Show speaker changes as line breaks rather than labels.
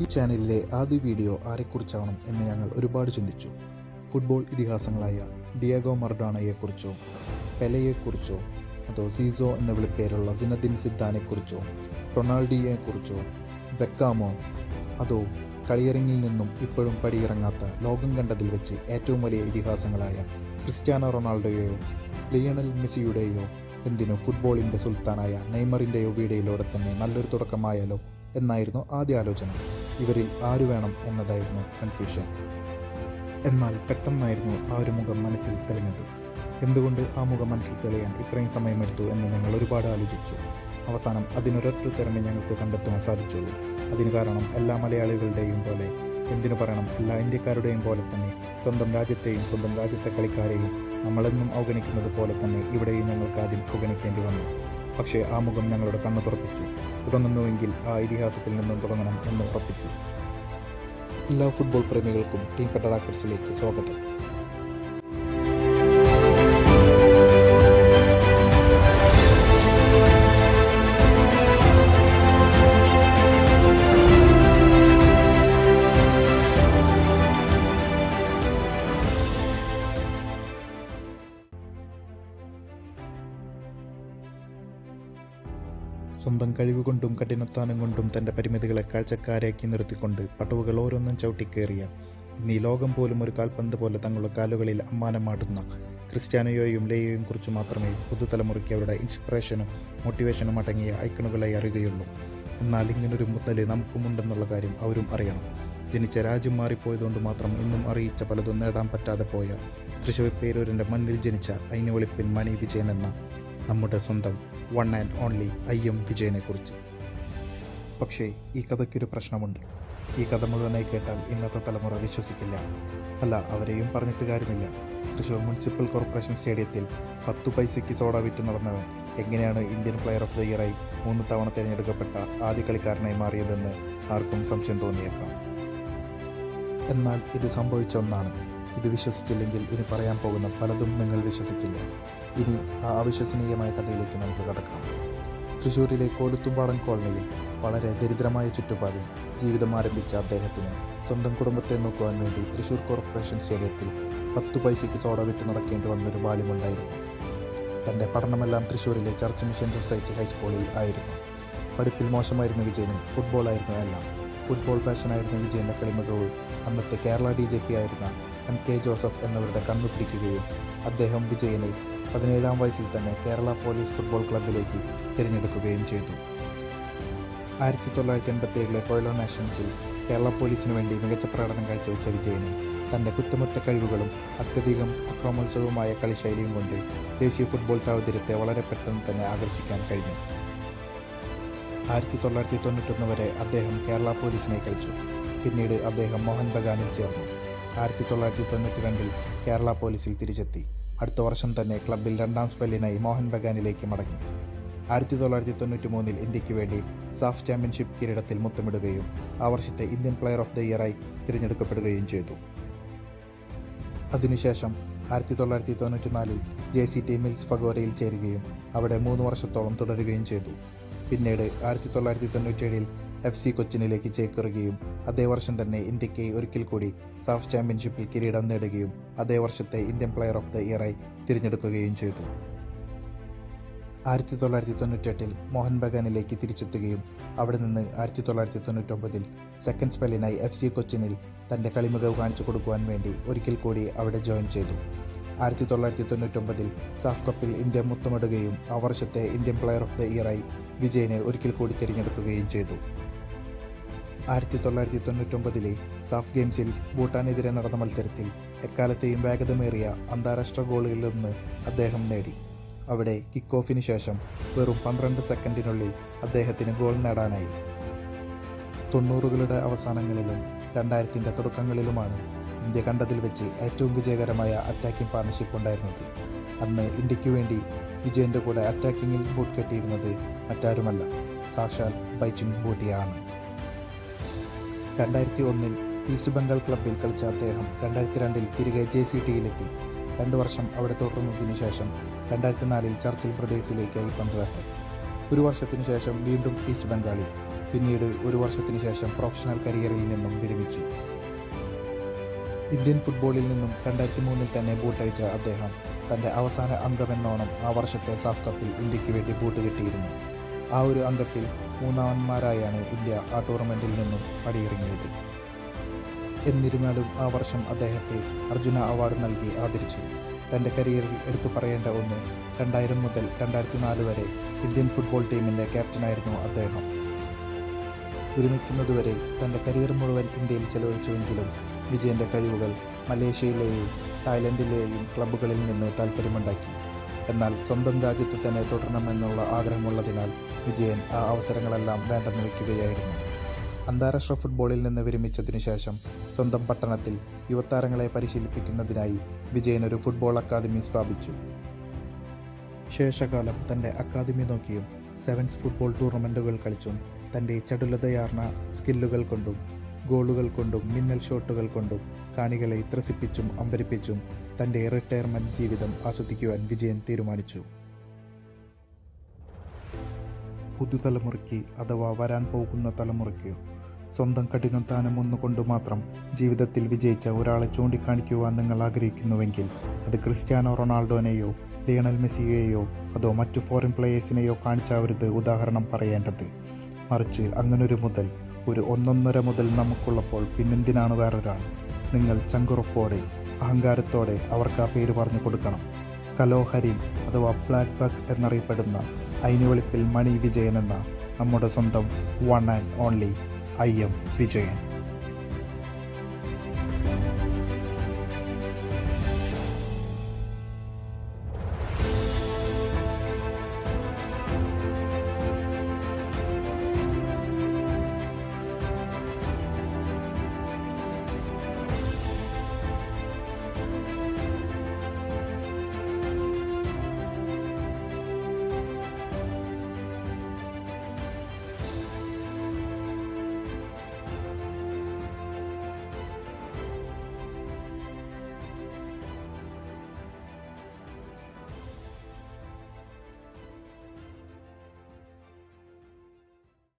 ഈ ചാനലിലെ ആദ്യ വീഡിയോ ആരെക്കുറിച്ചാവണം എന്ന് ഞങ്ങൾ ഒരുപാട് ചിന്തിച്ചു. ഫുട്ബോൾ ഇതിഹാസങ്ങളായ ഡിയാഗോ മറഡോണയെക്കുറിച്ചോ, പെലെയെക്കുറിച്ചോ, അതോ സീസോ എന്ന വിളിപ്പേരുള്ള സിനദിൻ സിദാനെക്കുറിച്ചോ, റൊണാൾഡിയോയെക്കുറിച്ചോ, ബെക്കാമോ, അതോ കളിയരങ്ങിൽ നിന്നും ഇപ്പോഴും പടിയിറങ്ങാത്ത ലോകം കണ്ടതിൽ വെച്ച് ഏറ്റവും വലിയ ഇതിഹാസങ്ങളായ ക്രിസ്ത്യാനോ റൊണാൾഡോയെയോ, ലിയണൽ മെസ്സിയുടെയോ, എന്തിനു ഫുട്ബോളിൻ്റെ സുൽത്താനായ നെയ്മറിൻ്റെയോ വീഡിയോയിലൂടെ തന്നെ നല്ലൊരു തുടക്കമായാലോ എന്നായിരുന്നു ആദ്യ ആലോചന. ഇവരിൽ ആര് വേണം എന്നതായിരുന്നു കൺഫ്യൂഷൻ. എന്നാൽ പെട്ടെന്നായിരുന്നു ആ ഒരു മുഖം മനസ്സിൽ തെളിഞ്ഞത്. എന്തുകൊണ്ട് ആ മുഖം മനസ്സിൽ തെളിയാൻ ഇത്രയും സമയമെടുത്തു എന്ന് ഞങ്ങൾ ഒരുപാട് ആലോചിച്ചു. അവസാനം അതിനൊരൊറ്റ ഉത്തരമേ ഞങ്ങൾക്ക് കണ്ടെത്തുവാൻ സാധിച്ചുള്ളൂ. അതിന് കാരണം എല്ലാ മലയാളികളുടെയും പോലെ, എന്തിനു പറയണം, എല്ലാ ഇന്ത്യക്കാരുടെയും പോലെ തന്നെ സ്വന്തം രാജ്യത്തെയും സ്വന്തം രാജ്യത്തെ കളിക്കാരെയും നമ്മളെന്നും അവഗണിക്കുന്നത് പോലെ തന്നെ ഇവിടെയും ഞങ്ങൾക്ക് ആദ്യം അവഗണിക്കേണ്ടി വന്നു. പക്ഷേ ആ മുഖം ഞങ്ങളുടെ കണ്ണു തുറപ്പിച്ചു. തുടങ്ങുന്നുവെങ്കിൽ ആ ഇതിഹാസത്തിൽ നിന്നും തുടങ്ങണം എന്ന് ഉറപ്പിച്ചു. എല്ലാ ഫുട്ബോൾ പ്രേമികൾക്കും ടീം പെട്ടറാക്കർസിലേക്ക് സ്വാഗതം. സ്വന്തം കഴിവുകൊണ്ടും കഠിനാധ്വാനം കൊണ്ടും തൻ്റെ പരിമിതികളെ കാഴ്ചക്കാരാക്കി നിർത്തിക്കൊണ്ട് പടവുകൾ ഓരോന്നും ചവിട്ടിക്കേറിയ, ഇന്നീ ലോകം പോലും ഒരു കാൽപന്ത് പോലെ തങ്ങളുടെ കാലുകളിൽ അമ്മാനമാടുന്ന ക്രിസ്ത്യാനോയെയും ലേയെയും കുറിച്ച് മാത്രമേ പുതുതലമുറയ്ക്ക് അവരുടെ ഇൻസ്പിറേഷനും മോട്ടിവേഷനും അടങ്ങിയ ഐക്കണുകളായി അറിയുകയുള്ളൂ. എന്നാൽ ഇങ്ങനൊരു മുതൽ നമുക്കുമുണ്ടെന്നുള്ള കാര്യം അവരും അറിയണം. ജനിച്ച രാജ്യം മാറിപ്പോയതുകൊണ്ട് മാത്രം ഇന്നും അറിയിച്ച പലതും നേടാൻ പറ്റാതെ പോയ തൃശ്ശൂർ പേരൂരിൻ്റെ മണ്ണിൽ ജനിച്ച ഐനുവെളിപ്പിൻ മണി വിജയൻ എന്ന നമ്മുടെ സ്വന്തം വൺ ആൻഡ് ഓൺലി IM വിജയനെക്കുറിച്ച്. പക്ഷേ ഈ കഥയ്ക്കൊരു പ്രശ്നമുണ്ട്. ഈ കഥ മുഴുവനായി കേട്ടാൽ ഇന്നത്തെ തലമുറ വിശ്വസിക്കില്ല. അല്ല, അവരെയും പറഞ്ഞിട്ട് കാര്യമില്ല. തൃശ്ശൂർ മുനിസിപ്പൽ കോർപ്പറേഷൻ സ്റ്റേഡിയത്തിൽ 10 പൈസയ്ക്ക് സോഡ വിറ്റ് നടന്നവൻ എങ്ങനെയാണ് ഇന്ത്യൻ പ്ലെയർ ഓഫ് ദ ഇയറായി 3 തവണ തിരഞ്ഞെടുക്കപ്പെട്ട ആദ്യ കളിക്കാരനായി മാറിയതെന്ന് ആർക്കും സംശയം തോന്നിയേക്കാം. എന്നാൽ ഇത് സംഭവിച്ച ഒന്നാണ്. ഇത് വിശ്വസിച്ചില്ലെങ്കിൽ ഇനി പറയാൻ പോകുന്ന പലതും നിങ്ങൾ വിശ്വസിക്കില്ല. ഇനി ആ അവിശ്വസനീയമായ കഥയിലേക്ക് നമുക്ക് കടക്കാം. തൃശ്ശൂരിലെ കോലുത്തുംപാടൻ കോളനിയിൽ വളരെ ദരിദ്രമായ ചുറ്റുപാടിൽ ജീവിതം ആരംഭിച്ച അദ്ദേഹത്തിന് സ്വന്തം കുടുംബത്തെ നോക്കുവാൻ വേണ്ടി തൃശ്ശൂർ കോർപ്പറേഷൻ സ്റ്റേഡിയത്തിൽ 10 പൈസയ്ക്ക് സോഡ വിറ്റ് നടക്കേണ്ടി വന്നൊരു ബാല്യമുണ്ടായിരുന്നു. തൻ്റെ പഠനമെല്ലാം തൃശ്ശൂരിലെ ചർച്ച് മിഷൻ സൊസൈറ്റി ഹൈസ്കൂളിൽ ആയിരുന്നു. പഠിപ്പിൽ മോശമായിരുന്ന വിജയനും ഫുട്ബോളായിരുന്നു എല്ലാം. ഫുട്ബോൾ പാഷനായിരുന്ന വിജയൻ്റെ കളിമികവ് അന്നത്തെ കേരള DGP ആയിരുന്ന MK ജോസഫ് എന്നവരുടെ കണ്ണു പിടിക്കുകയും അദ്ദേഹം വിജയനെ 17-ാം വയസ്സിൽ തന്നെ കേരള പോലീസ് ഫുട്ബോൾ ക്ലബിലേക്ക് തിരഞ്ഞെടുക്കുകയും ചെയ്തു. 1987 കൊയിലോ നാഷൻസിൽ കേരള പോലീസിനു വേണ്ടി മികച്ച പ്രകടനം കാഴ്ചവെച്ച വിജയന് തൻ്റെ കുറ്റമറ്റ കഴിവുകളും അത്യധികം അക്രമോത്സവമായ കളിശൈലിയും കൊണ്ട് ദേശീയ ഫുട്ബോൾ സാഹചര്യത്തെ വളരെ പെട്ടെന്ന് തന്നെ ആകർഷിക്കാൻ കഴിഞ്ഞു. 1991 വരെ അദ്ദേഹം കേരള പോലീസിനായി കളിച്ചു. പിന്നീട് അദ്ദേഹം മോഹൻ ബഗാനിൽ ചേർന്നു. 1992 കേരള പോലീസിൽ തിരിച്ചെത്തി. അടുത്ത വർഷം തന്നെ ക്ലബിൽ 2ാം സ്പെല്ലിനായി മോഹൻ ബഗാനിലേക്ക് മടങ്ങി. 1993 ഇന്ത്യക്ക് വേണ്ടി സാഫ് ചാമ്പ്യൻഷിപ്പ് കിരീടത്തിൽ മുത്തമിടുകയും ആ വർഷത്തെ ഇന്ത്യൻ പ്ലെയർ ഓഫ് ദ ഇയറായി തിരഞ്ഞെടുക്കപ്പെടുകയും ചെയ്തു. അതിനുശേഷം 1994 JCT മിൽസ് ഫഗോരയിൽ ചേരുകയും അവിടെ 3 വർഷത്തോളം തുടരുകയും ചെയ്തു. പിന്നീട് 1997 FC കൊച്ചിനിലേക്ക് ചേക്കേറുകയും അതേ വർഷം തന്നെ ഇന്ത്യക്ക് ഒരിക്കൽ കൂടി സാഫ് ചാമ്പ്യൻഷിപ്പിൽ കിരീടം നേടുകയും അതേ വർഷത്തെ ഇന്ത്യൻ പ്ലെയർ ഓഫ് ദ ഇയറായി തിരഞ്ഞെടുക്കുകയും ചെയ്തു. 1998 മോഹൻ ബഗാനിലേക്ക് തിരിച്ചെത്തുകയും അവിടെ നിന്ന് 1999 സെക്കൻഡ് സ്പെല്ലിനായി FC കൊച്ചിനിൽ തൻ്റെ കളിമികവ് കാണിച്ചു കൊടുക്കുവാൻ വേണ്ടി ഒരിക്കൽ കൂടി അവിടെ ജോയിൻ ചെയ്തു. 1999 സാഫ് കപ്പിൽ ഇന്ത്യ മുത്തമിടുകയും ആ വർഷത്തെ ഇന്ത്യൻ പ്ലെയർ ഓഫ് ദ ഇയറായി വിജയനെ ഒരിക്കൽ കൂടി തിരഞ്ഞെടുക്കുകയും ചെയ്തു. 1999 സാഫ് ഗെയിംസിൽ ഭൂട്ടാനെതിരെ നടന്ന മത്സരത്തിൽ എക്കാലത്തെയും വേഗതമേറിയ അന്താരാഷ്ട്ര ഗോളുകളിലൊന്ന് അദ്ദേഹം നേടി. അവിടെ കിക്ക് ഓഫിന് ശേഷം വെറും 12 സെക്കൻഡിനുള്ളിൽ അദ്ദേഹത്തിന് ഗോൾ നേടാനായി. 90കളുടെ അവസാനങ്ങളിലും 2000ൻ്റെ തുടക്കങ്ങളിലുമാണ് ഇന്ത്യ കണ്ടതിൽ വെച്ച് ഏറ്റവും വിജയകരമായ അറ്റാക്കിംഗ് പാർട്ണർഷിപ്പ് ഉണ്ടായിരുന്നത്. അന്ന് ഇന്ത്യക്ക് വേണ്ടി വിജയൻ്റെ കൂടെ അറ്റാക്കിങ്ങിൽ ബൂട്ട് കെട്ടിയിരുന്നത് മറ്റാരുമല്ല, സാക്ഷാൽ ബൈചുങ് ഭൂട്ടിയാണ്. 2001 ഈസ്റ്റ് ബംഗാൾ ക്ലബിൽ കളിച്ച അദ്ദേഹം 2002 തിരികെ JCTയിലെത്തി. 2 വർഷം അവിടെ തുടർന്നതിനു ശേഷം 2004 ചർച്ചിൽ ബ്രദേഴ്സിലേക്കായി പന്തുതട്ടി. 1 വർഷത്തിനു ശേഷം വീണ്ടും ഈസ്റ്റ് ബംഗാളിൽ, പിന്നീട് ഒരു വർഷത്തിന് ശേഷം പ്രൊഫഷണൽ കരിയറിൽ നിന്നും വിരമിച്ചു. ഇന്ത്യൻ ഫുട്ബോളിൽ നിന്നും 2003 തന്നെ ബൂട്ടഴിച്ച അദ്ദേഹം തൻ്റെ അവസാന അംഗമെന്നോണം ആ വർഷത്തെ സാഫ് കപ്പിൽ ഇന്ത്യക്ക് വേണ്ടി ബൂട്ട് കെട്ടിയിരുന്നു. ആ ഒരു അംഗത്തിൽ മൂന്നാമന്മാരായാണ് ഇന്ത്യ ആ ടൂർണമെൻറ്റിൽ നിന്നും പടിയിറങ്ങിയത്. എന്നിരുന്നാലും ആ വർഷം അദ്ദേഹത്തെ അർജുന അവാർഡ് നൽകി ആദരിച്ചു. തൻ്റെ കരിയറിൽ എടുത്തു പറയേണ്ട ഒന്ന്, 2000 മുതൽ 2004 വരെ ഇന്ത്യൻ ഫുട്ബോൾ ടീമിൻ്റെ ക്യാപ്റ്റനായിരുന്നു അദ്ദേഹം. വിരമിക്കുന്നതുവരെ തൻ്റെ കരിയർ മുഴുവൻ ഇന്ത്യയിൽ ചെലവഴിച്ചുവെങ്കിലും വിജയൻ്റെ കഴിവുകൾ മലേഷ്യയിലെയും തായ്ലൻഡിലെയും ക്ലബ്ബുകളിൽ നിന്ന് താൽപ്പര്യമുണ്ടാക്കി. എന്നാൽ സ്വന്തം രാജ്യത്ത് തന്നെ തുടരണമെന്നുള്ള ആഗ്രഹമുള്ളതിനാൽ വിജയൻ ആ അവസരങ്ങളെല്ലാം വേണ്ടെന്ന് വയ്ക്കുകയായിരുന്നു. അന്താരാഷ്ട്ര ഫുട്ബോളിൽ നിന്ന് വിരമിച്ചതിനു ശേഷം സ്വന്തം പട്ടണത്തിൽ യുവതാരങ്ങളെ പരിശീലിപ്പിക്കുന്നതിനായി വിജയൻ ഒരു ഫുട്ബോൾ അക്കാദമി സ്ഥാപിച്ചു. ശേഷകാലം തൻ്റെ അക്കാദമി നോക്കിയും സെവൻസ് ഫുട്ബോൾ ടൂർണമെൻറ്റുകൾ കളിച്ചും തൻ്റെ ചടുലതയാർന്ന സ്കില്ലുകൾ കൊണ്ടും ഗോളുകൾ കൊണ്ടും മിന്നൽ ഷോട്ടുകൾ കൊണ്ടും കാണികളെ ത്രസിപ്പിച്ചും അമ്പരിപ്പിച്ചും തൻ്റെ റിട്ടയർമെൻറ്റ് ജീവിതം ആസ്വദിക്കുവാൻ വിജയൻ തീരുമാനിച്ചു. പുതുതലമുറയ്ക്ക് അഥവാ വരാൻ പോകുന്ന തലമുറയ്ക്ക് സ്വന്തം കഠിനാധ്വാനം ഒന്നുകൊണ്ട് മാത്രം ജീവിതത്തിൽ വിജയിച്ച ഒരാളെ ചൂണ്ടിക്കാണിക്കുവാൻ നിങ്ങൾ ആഗ്രഹിക്കുന്നുവെങ്കിൽ അത് ക്രിസ്ത്യാനോ റൊണാൾഡോനെയോ ലിയണൽ മെസ്സിയെയോ അതോ മറ്റു ഫോറിൻ പ്ലേയേഴ്സിനെയോ കാണിച്ചാവരുത് ഉദാഹരണം പറയേണ്ടത്. മറിച്ച് അങ്ങനൊരു മുതൽ, ഒരു 1.5 മുതൽ നമുക്കുള്ളപ്പോൾ പിന്നെന്തിനാണ് വേറൊരാൾ? നിങ്ങൾ ചങ്കുറപ്പോടെ അഹങ്കാരത്തോടെ അവർക്ക് ആ പേര് പറഞ്ഞു കൊടുക്കണം. കലോഹരിൻ അഥവാ ബ്ലാക്ക് ബഗ് എന്നറിയപ്പെടുന്ന ഐനിവെളിപ്പിൽ മണി വിജയൻ എന്ന നമ്മുടെ സ്വന്തം one and only IM Vijayan.